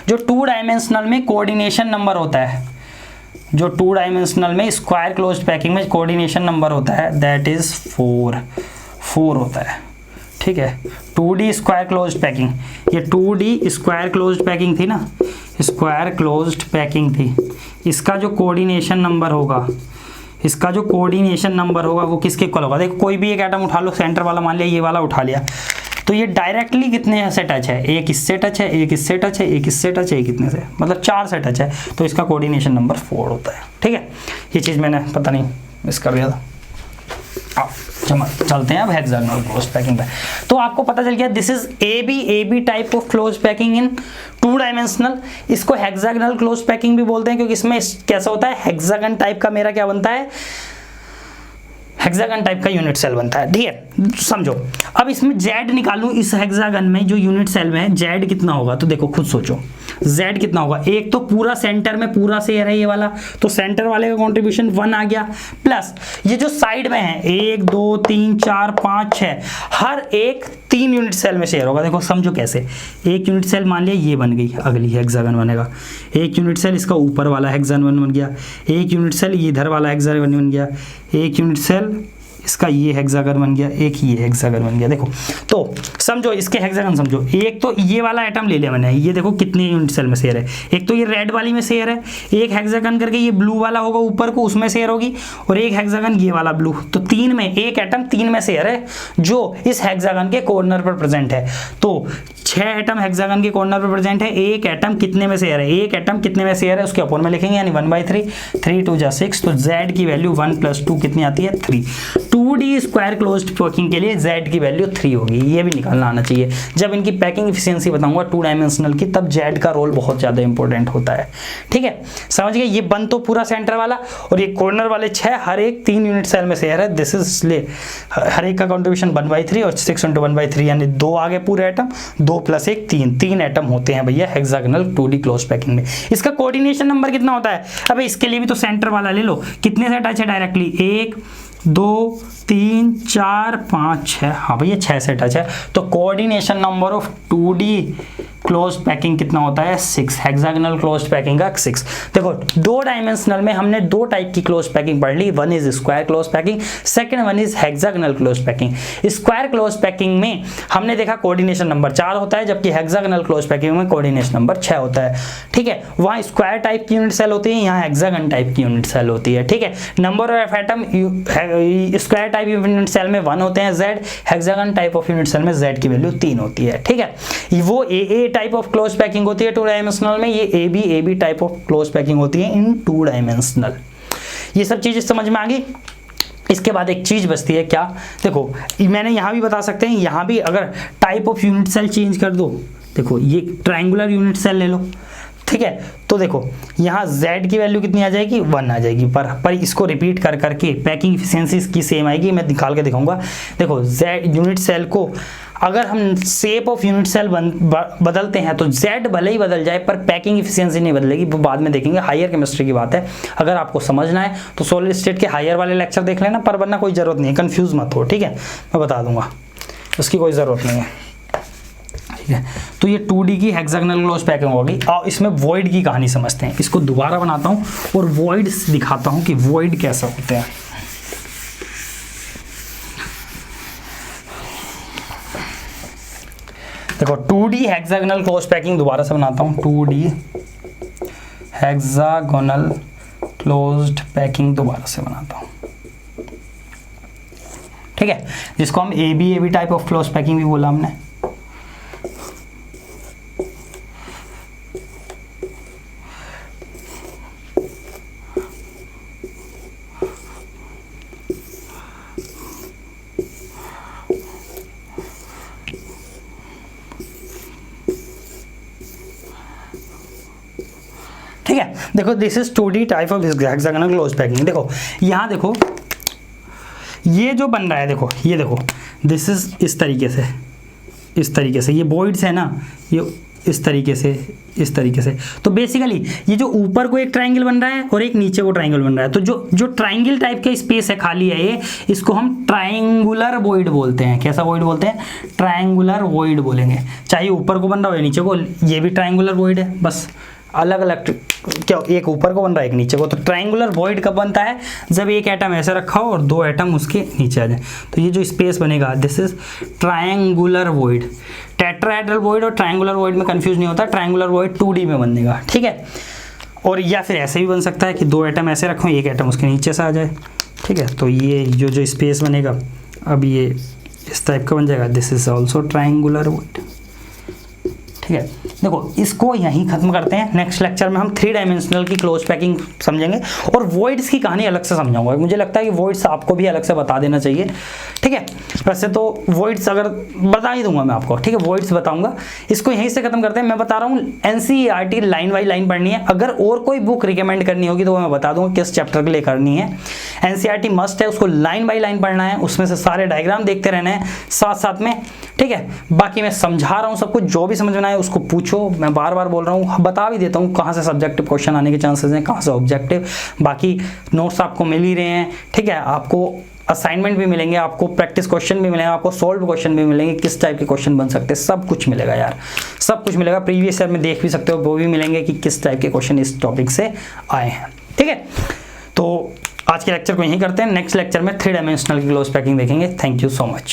जो 2 डायमेंशनल में कोऑर्डिनेशन नंबर होता है, जो 2 डायमेंशनल में स्क्वायर क्लोज्ड पैकिंग में कोऑर्डिनेशन नंबर होता है, दैट इज 4 होता है, ठीक है। 2D स्क्वायर क्लोज्ड पैकिंग, ये 2D स्क्वायर क्लोज्ड पैकिंग थी ना, स्क्वायर क्लोज्ड पैकिंग थी। इसका जो कोऑर्डिनेशन नंबर होगा, इसका जो कोऑर्डिनेशन नंबर होगा वो किसके इक्वल होगा? देखो कोई भी एक एटम उठा लो, सेंटर वाला मान लिया, ये वाला उठा लिया, तो ये डायरेक्टली कितने से टच है? एक इससे टच है, एक इससे टच है, एक इससे टच है, एक कितने से, मतलब 4 से टच है, तो इसका कोऑर्डिनेशन नंबर 4 होता है, ठीक है। ये चीज़ मैंने पता नहीं मिस कर दिया था। चलते हैं अब हेक्सागोनल क्लोज पैकिंग पे। तो आपको पता चल गया this is AB type of close packing in 2 dimensional. इसको हेक्सागोनल क्लोज पैकिंग भी बोलते हैं, क्योंकि इसमें कैसा होता है, हेक्सागन टाइप का मेरा क्या बनता है, हेक्सागन टाइप का यूनिट सेल बनता है, ठीक है। समझो, अब इसमें Z निकालूं इस हेक्सागन में जो यूनिट सेल में है, Z कितना होगा, तो देखो खुद सोचो Z कितना होगा। एक तो पूरा सेंटर में पूरा शेयर है ये वाला, तो सेंटर वाले का कंट्रीब्यूशन 1 आ गया, प्लस ये जो साइड में है 1 2 3 4 5 6, हर एक 3 यूनिट सेल में शेयर होगा। देखो समझो कैसे, एक यूनिट सेल मान लिया ये बन गई, अगली हेक्सागन बनेगा, एक यूनिट सेल इसका ऊपर वाला हेक्सागन बन गया, एक यूनिट सेल इधर वाला हेक्सागन बन गया, एक यूनिट सेल इसका ये हेक्सागन बन गया, एक ये हेक्सागन बन गया। देखो तो समझो इसके हेक्सागन समझो, एक तो ये वाला आइटम ले लिया मैंने, ये देखो कितने यूनिट सेल में शेयर है, एक तो ये रेड वाली में शेयर है, एक हेक्सागन करके ये ब्लू वाला होगा ऊपर को उसमें शेयर होगी, और एक हेक्सागन ये वाला ब्लू, तो 3 में एक एटम 3 में शेयर है जो इस हेक्सागन के कॉर्नर पर प्रेजेंट है। तो 6 एटम हेक्सागन के कॉर्नर पर प्रेजेंट है, एक एटम कितने में शेयर है, एक एटम कितने में शेयर है उसके अपोन में लिखेंगे, यानी 1/3, 3 2 जा 6, तो Z की वैल्यू 1 + 2 कितनी आती है 3। 2D स्क्वायर क्लोज्ड पैकिंग के लिए Z की वैल्यू 3 होगी, ये भी निकालना आना चाहिए। जब इनकी पैकिंग एफिशिएंसी बताऊंगा 2 डायमेंशनल की, तब Z का रोल बहुत ज़्यादा इंपॉर्टेंट होता है। ठीक है, समझ गए। ये बन तो पूरा सेंटर वाला, और ये कॉर्नर वाले 6 हर एक 3 यूनिट सेल में शेयर है, दिस इज इसलिए हर एक का कंट्रीब्यूशन 1/3 और 6 × 1/3 यानी 2 आ गए पूरे एटम, 2 + 1 3 एटम होते हैं भैया हेक्सागोनल 2D क्लोज पैकिंग में। इसका कोऑर्डिनेशन नंबर कितना होता है, अबे इसके लिए भी तो सेंटर वाला ले लो, कितने से अटैच है डायरेक्टली 1 2 3 4 5 6, हाँ भैया 6 से अटैच है। तो coordination number of 2D close packing कितना होता है 6, हेक्सागोनल क्लोज पैकिंग का 6। देखो 2 डायमेंशनल में हमने 2 टाइप की क्लोज पैकिंग पढ़ ली, one is square close packing, second one is hexagonal close packing. Square close packing में हमने देखा कोऑर्डिनेशन नंबर 4 होता है, जबकि हेक्सागोनल क्लोज पैकिंग में कोऑर्डिनेशन नंबर 6 होता है। ठीक है, वहाँ स्क्वायर टाइप की यूनिट सेल होती है, यहाँ हेक्सागन टाइप की यूनिट सेल होती है। ठीक है, number of atom square type unit cell में 1 होते हैं Z, hexagon type of unit cell में Z की वैल्यू 3 होती है। ठीक है, वो AA type of close packing होती है 2 डायमेंशनल में, ये AB type of close packing होती है इन 2 डायमेंशनल। ये सब चीजें समझ में आ गई। इसके बाद एक चीज बचती है क्या, देखो मैंने यहाँ भी बता सकते हैं, यहाँ भी अगर type of unit cell change कर दो, देखो ये ट्रायंगुलर यूनिट सेल ले लो, ठीक है, तो देखो यहाँ Z की वैल्यू कितनी आ जाएगी 1 आ जाएगी, पर इसको रिपीट कर करके पैकिंग एफिशिएंसी इसकी सेम आएगी, मैं निकाल के दिखाऊंगा। देखो Z यूनिट सेल को अगर हम शेप ऑफ यूनिट सेल बदलते हैं तो Z भले ही बदल जाए पर पैकिंग एफिशिएंसी नहीं बदलेगी, वो बाद में देखेंगे, हायर केमिस्ट्री की बात है। अगर आपको समझना है तो सॉलिड स्टेट के हायर वाले लेक्चर देख लेना, पर वरना कोई ज़रूरत नहीं है, कंफ्यूज मत हो। ठीक है, मैं बता दूंगा, उसकी कोई ज़रूरत नहीं है। ठीक है, तो ये 2D की हेक्सागोनल क्लोज पैकिंग होगी। और इसमें वॉइड की कहानी समझते हैं, इसको दोबारा बनाता हूँ और वॉइड दिखाता हूँ कि वॉइड कैसे होते हैं। देखो 2D हेक्सागोनल क्लोज पैकिंग दोबारा से बनाता हूँ, 2D हेक्सागोनल क्लोज्ड पैकिंग दोबारा से बनाता हूँ। ठीक है, जिसको हम AB type of close packing भी बोला हमने। ठीक है, देखो this is 2D type of hexagonal close packing. देखो यहाँ देखो ये जो बन रहा है, देखो ये देखो दिस इज इस तरीके से ये वॉइड्स है ना, ये इस तरीके से। तो बेसिकली ये जो ऊपर को एक ट्रायंगल बन रहा है और एक नीचे को ट्रायंगल बन रहा है, तो जो ट्रायंगल टाइप का स्पेस है खाली है ये, इसको हम ट्रायंगुलर वॉइड बोलते हैं। कैसा वॉइड बोलते हैं, ट्रायंगुलर वॉइड बोलेंगे। चाहे ऊपर को बन रहा हो या नीचे को, ये भी ट्रायंगुलर वॉइड है, बस अलग अलग क्या, एक ऊपर को बन रहा है एक नीचे को। तो ट्रायंगुलर वॉइड कब बनता है, जब एक एटम ऐसे रखा हो और 2 एटम उसके नीचे आ जाए, तो ये जो स्पेस बनेगा this is triangular void. Tetrahedral void और ट्रायंगुलर वॉइड में कंफ्यूज नहीं होता, ट्रायंगुलर वॉइड 2D में बनेगा। ठीक है, और या फिर ऐसे भी बन सकता है कि 2 एटम ऐसे रखो, एक एटम उसके नीचे से आ जाए। ठीक है, तो ये जो स्पेस बनेगा अब ये इस टाइप का बन जाएगा, this is also triangular void. ठीक है, देखो इसको यहीं खत्म करते हैं। नेक्स्ट लेक्चर में हम 3 डायमेंशनल की क्लोज पैकिंग समझेंगे और वॉइड्स की कहानी अलग से समझाऊंगा। मुझे लगता है कि वॉइड्स आपको भी अलग से बता देना चाहिए, ठीक है। वैसे तो वॉइड्स अगर बता ही दूंगा मैं आपको, ठीक है, वॉइड्स बताऊंगा। इसको यहीं से खत्म करते हैं। मैं बता रहा हूँ NCERT लाइन बाई लाइन पढ़नी है। अगर और कोई बुक रिकमेंड करनी होगी तो मैं बता दूंगा किस चैप्टर के लिए करनी है। NCERT मस्ट है, उसको लाइन बाई लाइन पढ़ना है, उसमें से सारे डायग्राम देखते रहना है साथ साथ में, ठीक है। बाकी मैं समझा रहा हूँ सब कुछ, जो भी समझना है उसको पूछो। मैं बार बार बोल रहा हूँ, बता भी देता हूँ कहाँ से सब्जेक्टिव क्वेश्चन आने के चांसेस हैं, कहाँ से ऑब्जेक्टिव। बाकी नोट्स आपको मिल ही रहे हैं, ठीक है। आपको असाइनमेंट भी मिलेंगे, आपको प्रैक्टिस क्वेश्चन भी मिलेंगे, आपको सॉल्व क्वेश्चन भी मिलेंगे, किस टाइप के क्वेश्चन बन सकते हैं, सब कुछ मिलेगा यार, सब कुछ मिलेगा। प्रीवियस ईयर में देख भी सकते हो, वो भी मिलेंगे कि किस टाइप के क्वेश्चन इस टॉपिक से आए हैं, ठीक है। तो आज के लेक्चर को यहीं करते हैं। नेक्स्ट लेक्चर में 3 डायमेंशनल की क्लोज पैकिंग देखेंगे। Thank you so much.